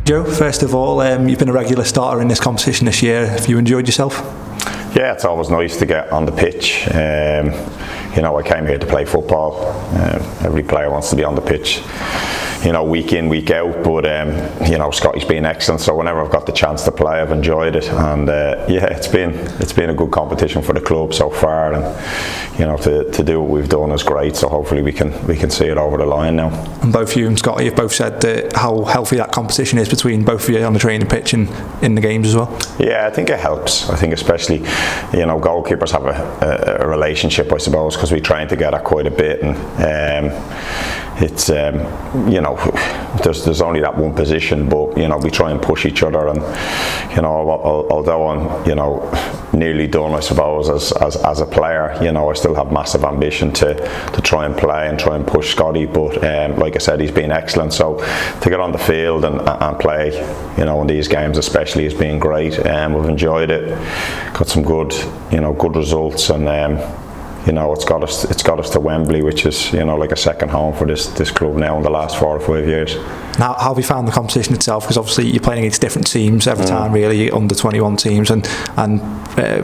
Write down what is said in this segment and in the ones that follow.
Joe, first of all, you've been a regular starter in this competition this year. Have you enjoyed yourself? Yeah, it's always nice to get on the pitch. I came here to play football. Every player wants to be on the pitch, week in, week out. But Scotty's been excellent. So whenever I've got the chance to play, I've enjoyed it. And it's been a good competition for the club so far. And to do what we've done is great. So hopefully we can see it over the line now. And both you and Scotty have both said how healthy that competition is between both of you on the training pitch and in the games as well. Yeah, I think it helps. I think especially goalkeepers have a relationship, I suppose, because we train together quite a bit, and it's there's only that one position, but we try and push each other, and although I'm nearly done, I suppose, as a player, I still have massive ambition to try and play and try and push Scotty, but like I said, he's been excellent. So to get on the field and play in these games especially has been great. We've enjoyed it, got some good results, and it's got us to Wembley, which is like a second home for this club now in the last 4 or 5 years. Now, how have you found the competition itself? Because obviously you're playing against different teams every time, really, under 21 teams and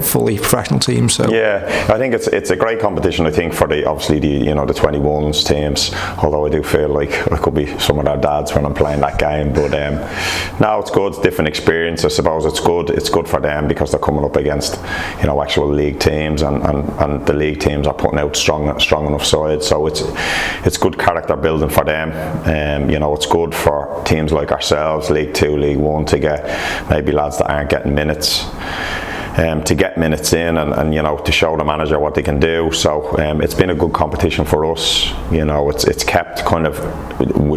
fully professional teams. So yeah, I think it's a great competition. I think for the 21s teams. Although I do feel like I could be some of their dads when I'm playing that game. But no, it's good. It's a different experience. I suppose it's good. It's good for them because they're coming up against actual league teams, and the league teams are putting out strong enough sides. So it's good character building for them. It's good for teams like ourselves, League 2, League 1, to get maybe lads that aren't getting minutes, to get minutes in and to show the manager what they can do. So it's been a good competition for us. It's kept kind of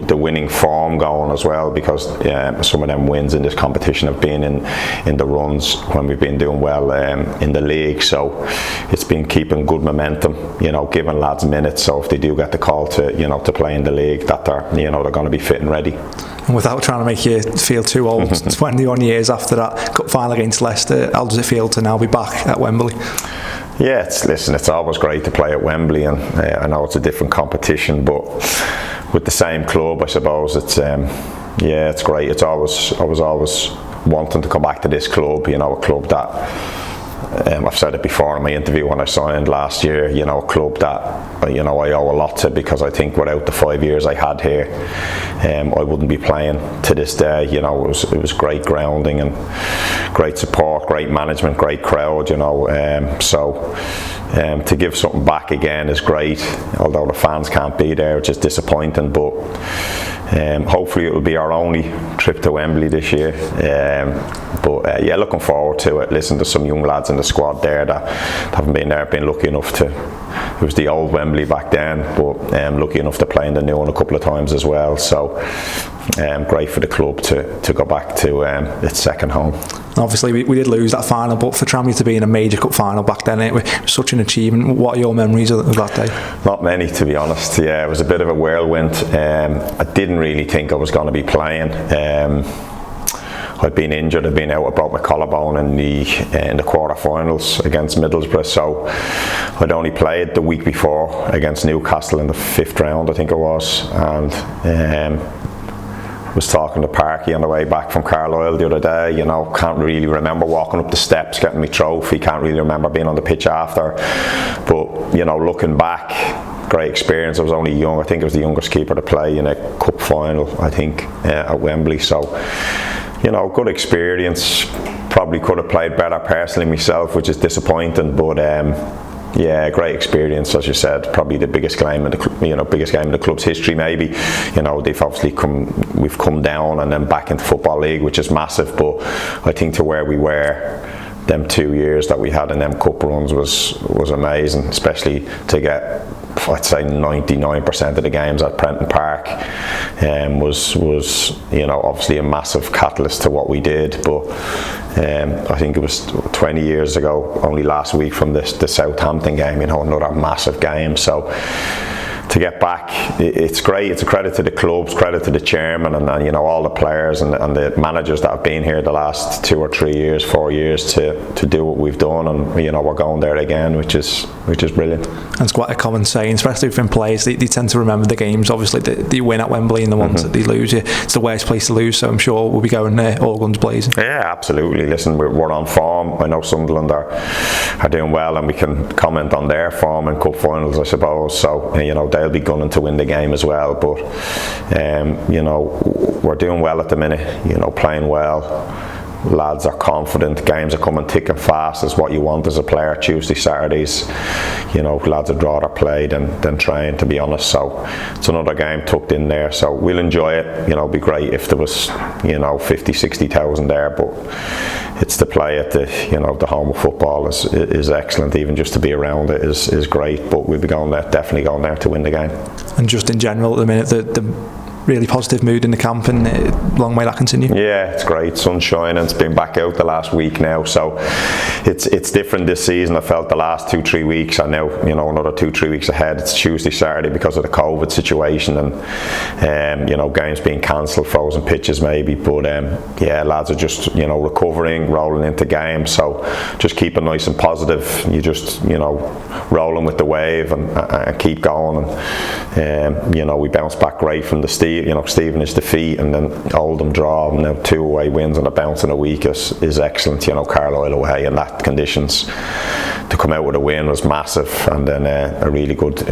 the winning form going as well, because some of them wins in this competition have been in the runs when we've been doing well in the league. So it's been keeping good momentum, giving lads minutes, so if they do get the call to play in the league, that they're going to be fit and ready. And without trying to make you feel too old, 21 years after that cup final against Leicester, how does it feel to now be back at Wembley? Yeah, it's always great to play at Wembley, and I know it's a different competition, but with the same club, I suppose it's great. I was always wanting to come back to this club, a club that I've said it before in my interview when I signed last year, a club that I owe a lot to, because I think without the 5 years I had here, I wouldn't be playing to this day. It was great grounding and great support, great management, great crowd. So to give something back again is great, although the fans can't be there, which is disappointing. But hopefully it will be our only trip to Wembley this year. Looking forward to it. Listen, there's some young lads in the squad there that haven't been there, been lucky enough to. It was the old Wembley back then, but lucky enough to play in the new one a couple of times as well. So great for the club to go back to its second home. Obviously we did lose that final, but for Tranmere to be in a major cup final back then, it was such an achievement. What are your memories of that day? Not many, to be honest. Yeah, it was a bit of a whirlwind. I didn't really think I was going to be playing. I'd been injured. I'd been out. I broke my collarbone in the quarter-finals against Middlesbrough. So I'd only played the week before against Newcastle in the 5th round, I think it was, and was talking to Parky on the way back from Carlisle the other day. Can't really remember walking up the steps getting my trophy. Can't really remember being on the pitch after. But looking back, great experience. I was only young. I think I was the youngest keeper to play in a cup final, I think, at Wembley. So good experience. Probably could have played better personally myself, which is disappointing, but great experience, as you said. Probably the biggest game in the club's history, maybe. They've obviously we've come down and then back into Football League, which is massive, but I think to where we were them 2 years that we had in them cup runs was amazing, especially to get, I'd say, 99% of the games at Prenton Park, was obviously a massive catalyst to what we did. But I think it was 20 years ago, only last week, from the Southampton game, another massive game. So to get back, it's great. It's a credit to the clubs, credit to the chairman, and you know, all the players and the managers that have been here the last 2 or 3 years, 4 years to do what we've done, and you know, we're going there again, which is brilliant. And it's quite a common saying, especially within players. They tend to remember the games, obviously, that you win at Wembley and the ones that they lose. It's the worst place to lose, so I'm sure we'll be going there all guns blazing. Yeah, absolutely. Listen, we're on form. I know Sunderland are doing well, and we can comment on their form in cup finals, I suppose. So you know, they'll be gunning to win the game as well. But you know, we're doing well at the minute. You know, playing well. Lads are confident. Games are coming thick and fast. Is what you want as a player. Tuesday, Saturdays, you know, lads would rather play than train, to be honest. So it's another game tucked in there. So we'll enjoy it. You know, it'd be great if there was, you know, 50, 60,000 there. But it's to play at the, you know, the home of football is excellent. Even just to be around it is great. But we'll be going there, definitely going there to win the game. And just in general, at the minute, the really positive mood in the camp, and long may that continue. Yeah, it's great. Sunshine, and it's been back out the last week now, so it's different this season. I felt the last 2-3 weeks, and now, you know, another 2-3 weeks ahead. It's Tuesday, Saturday because of the COVID situation, and you know, games being cancelled, frozen pitches maybe, but yeah, lads are just, you know, recovering, rolling into games, so just keep it nice and positive. You just, you know, rolling with the wave and keep going, and you know, we bounced back great from the Stevenage defeat, and then Oldham draw, and now 2 away wins on a bounce in a week is excellent. You know, Carlisle away in that conditions, to come out with a win was massive, and then a really good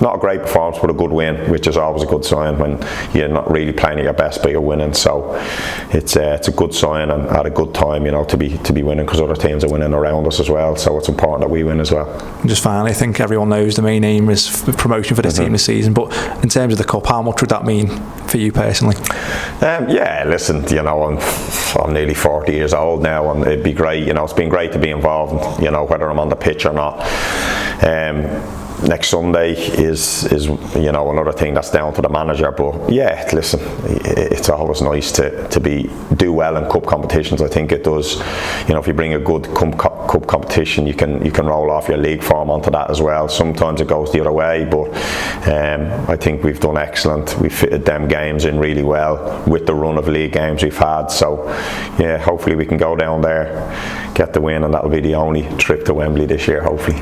not a great performance, but a good win, which is always a good sign when you're not really playing at your best but you're winning. So it's a good sign, and at a good time, you know, to be winning, because other teams are winning around us as well. So it's important that we win as well. And just finally, I think everyone knows the main aim is promotion for the team this season, but in terms of the cup, how much would that mean for you personally? Yeah, listen, you know, I'm nearly 40 years old now, and it'd be great, you know, it's been great to be involved, you know, whether I'm on the pitch or not. Next Sunday is you know, another thing that's down to the manager, but yeah, listen, it's always nice to do well in cup competitions. I think it does, you know, if you bring a good cup competition, you can roll off your league form onto that as well. Sometimes it goes the other way, but I think we've done excellent. We fitted them games in really well with the run of league games we've had, so yeah, hopefully we can go down there, get the win, and that'll be the only trip to Wembley this year, hopefully.